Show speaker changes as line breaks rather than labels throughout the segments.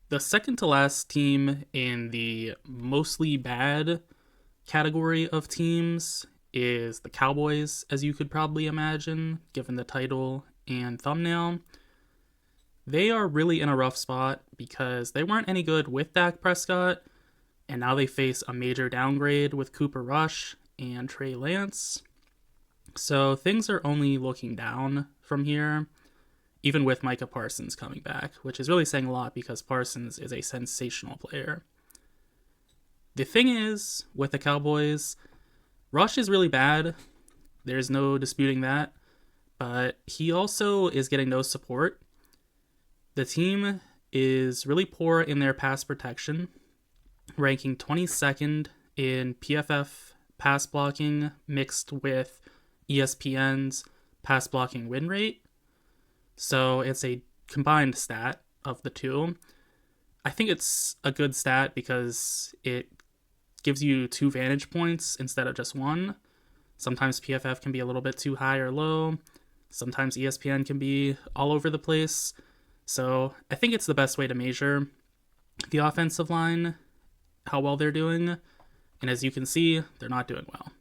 The second to last team in the mostly bad category of teams is the Cowboys, as you could probably imagine, given the title and thumbnail. They are really in a rough spot because they weren't any good with Dak Prescott, and now they face a major downgrade with Cooper Rush and Trey Lance. So things are only looking down from here, even with Micah Parsons coming back, which is really saying a lot because Parsons is a sensational player. The thing is, with the Cowboys, Rush is really bad. There's no disputing that. But he also is getting no support. The team is really poor in their pass protection, ranking 22nd in PFF pass blocking mixed with ESPN's pass blocking win rate. So it's a combined stat of the two. I think it's a good stat because it gives you 2 vantage points instead of just one. Sometimes PFF can be a little bit too high or low. Sometimes ESPN can be all over the place. So I think it's the best way to measure the offensive line, how well they're doing. And as you can see, they're not doing well.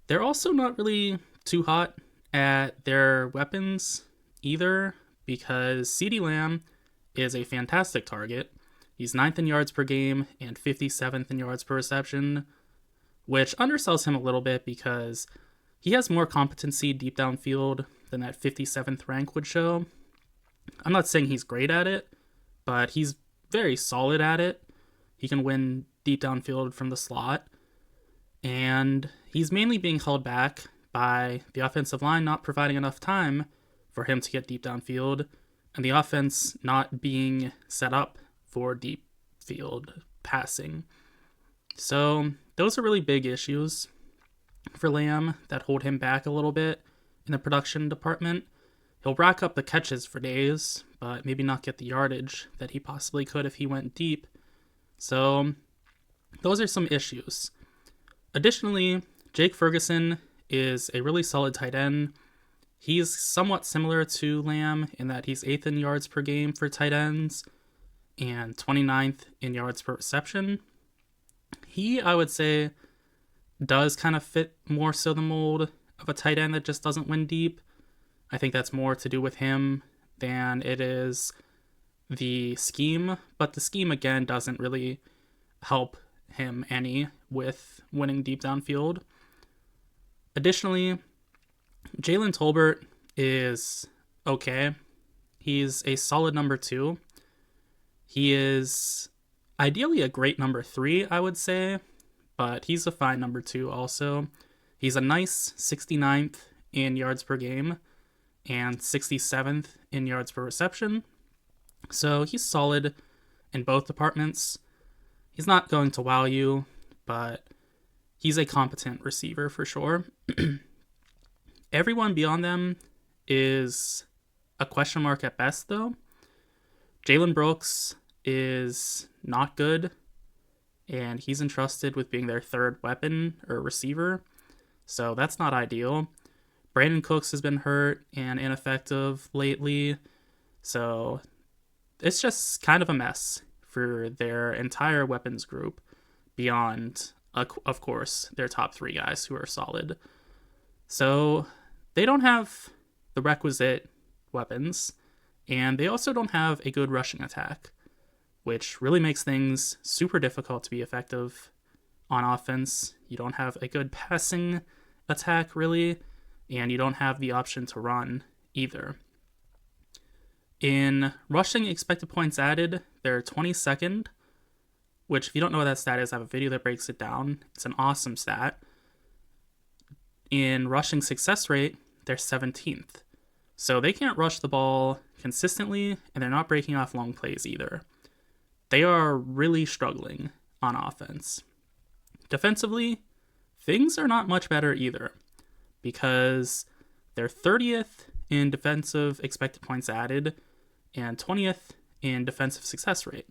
They're also not really too hot at their weapons either, because CeeDee Lamb is a fantastic target. He's 9th in yards per game and 57th in yards per reception, which undersells him a little bit because he has more competency deep downfield than that 57th rank would show. I'm not saying he's great at it, but he's very solid at it. He can win deep downfield from the slot, and he's mainly being held back by the offensive line not providing enough time for him to get deep downfield, and the offense not being set up for deep field passing. So those are really big issues for Lamb that hold him back a little bit in the production department. He'll rack up the catches for days, but maybe not get the yardage that he possibly could if he went deep. So those are some issues. Additionally, Jake Ferguson is a really solid tight end. He's somewhat similar to Lamb in that he's 8th in yards per game for tight ends and 29th in yards per reception. He, I would say, does kind of fit more so the mold of a tight end that just doesn't win deep. I think that's more to do with him than it is the scheme, but the scheme again doesn't really help him any with winning deep downfield. Additionally, Jalen Tolbert is okay. He's a solid number 2. He is ideally a great number 3, I would say, but he's a fine number 2 also. He's a nice 69th in yards per game and 67th in yards per reception. So he's solid in both departments. He's not going to wow you, but he's a competent receiver for sure. Everyone beyond them is a question mark at best, though. Jalen Brooks is not good, and he's entrusted with being their third weapon or receiver, so that's not ideal. Brandon Cooks has been hurt and ineffective lately, so it's just kind of a mess for their entire weapons group beyond, of course, their top 3 guys who are solid. So they don't have the requisite weapons, and they also don't have a good rushing attack, which really makes things super difficult to be effective on offense. You don't have a good passing attack, really, and you don't have the option to run either. In rushing expected points added, they're 22nd, which if you don't know what that stat is, I have a video that breaks it down. It's an awesome stat. In rushing success rate, they're 17th. So they can't rush the ball consistently, and they're not breaking off long plays either. They are really struggling on offense. Defensively, things are not much better either, because they're 30th in defensive expected points added and 20th in defensive success rate.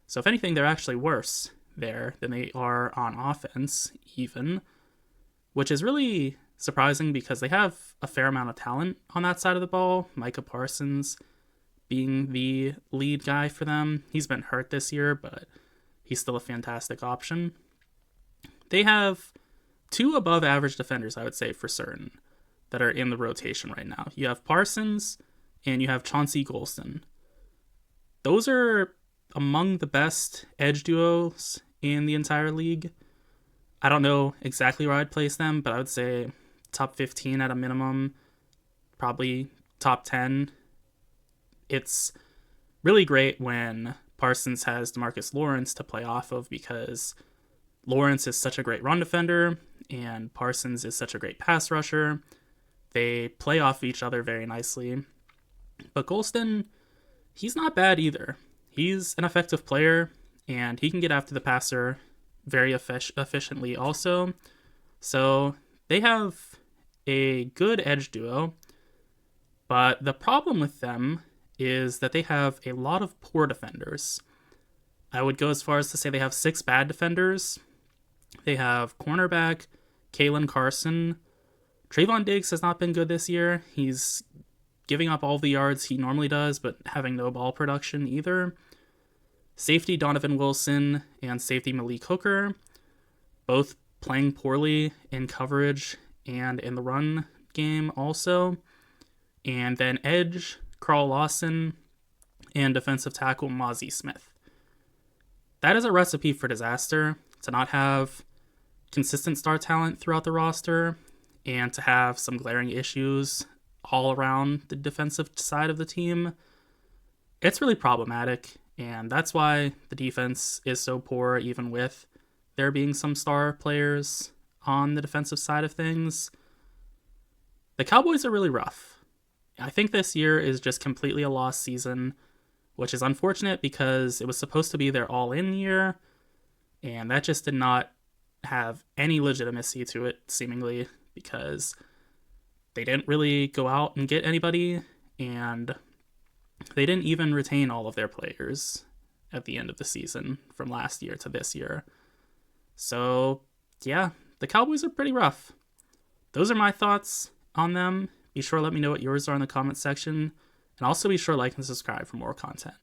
So if anything, they're actually worse there than they are on offense, even, which is really surprising because they have a fair amount of talent on that side of the ball. Micah Parsons being the lead guy for them. He's been hurt this year, but he's still a fantastic option. They have 2 above average defenders, I would say, for certain, that are in the rotation right now. You have Parsons and you have Chauncey Golston. Those are among the best edge duos in the entire league. I don't know exactly where I'd place them, but I would say top 15 at a minimum, probably top 10. It's really great when Parsons has DeMarcus Lawrence to play off of, because Lawrence is such a great run defender and Parsons is such a great pass rusher. They play off each other very nicely. But Golston, he's not bad either. He's an effective player and he can get after the passer very efficiently also. So they have a good edge duo, but the problem with them is that they have a lot of poor defenders. I would go as far as to say they have 6 bad defenders. They have cornerback Kalen Carson. Trayvon Diggs has not been good this year. He's giving up all the yards he normally does, but having no ball production either. Safety Donovan Wilson and safety Malik Hooker, both playing poorly in coverage and in the run game also. And then edge Carl Lawson and defensive tackle Mozzie Smith. That is a recipe for disaster, to not have consistent star talent throughout the roster and to have some glaring issues all around the defensive side of the team. It's really problematic, and that's why the defense is so poor, even with there being some star players on the defensive side of things. The Cowboys are really rough. I think this year is just completely a lost season, which is unfortunate because it was supposed to be their all-in year, and that just did not have any legitimacy to it, seemingly, because they didn't really go out and get anybody, and they didn't even retain all of their players at the end of the season from last year to this year. So, yeah, the Cowboys are pretty rough. Those are my thoughts on them. Be sure to let me know what yours are in the comments section, and also be sure to like and subscribe for more content.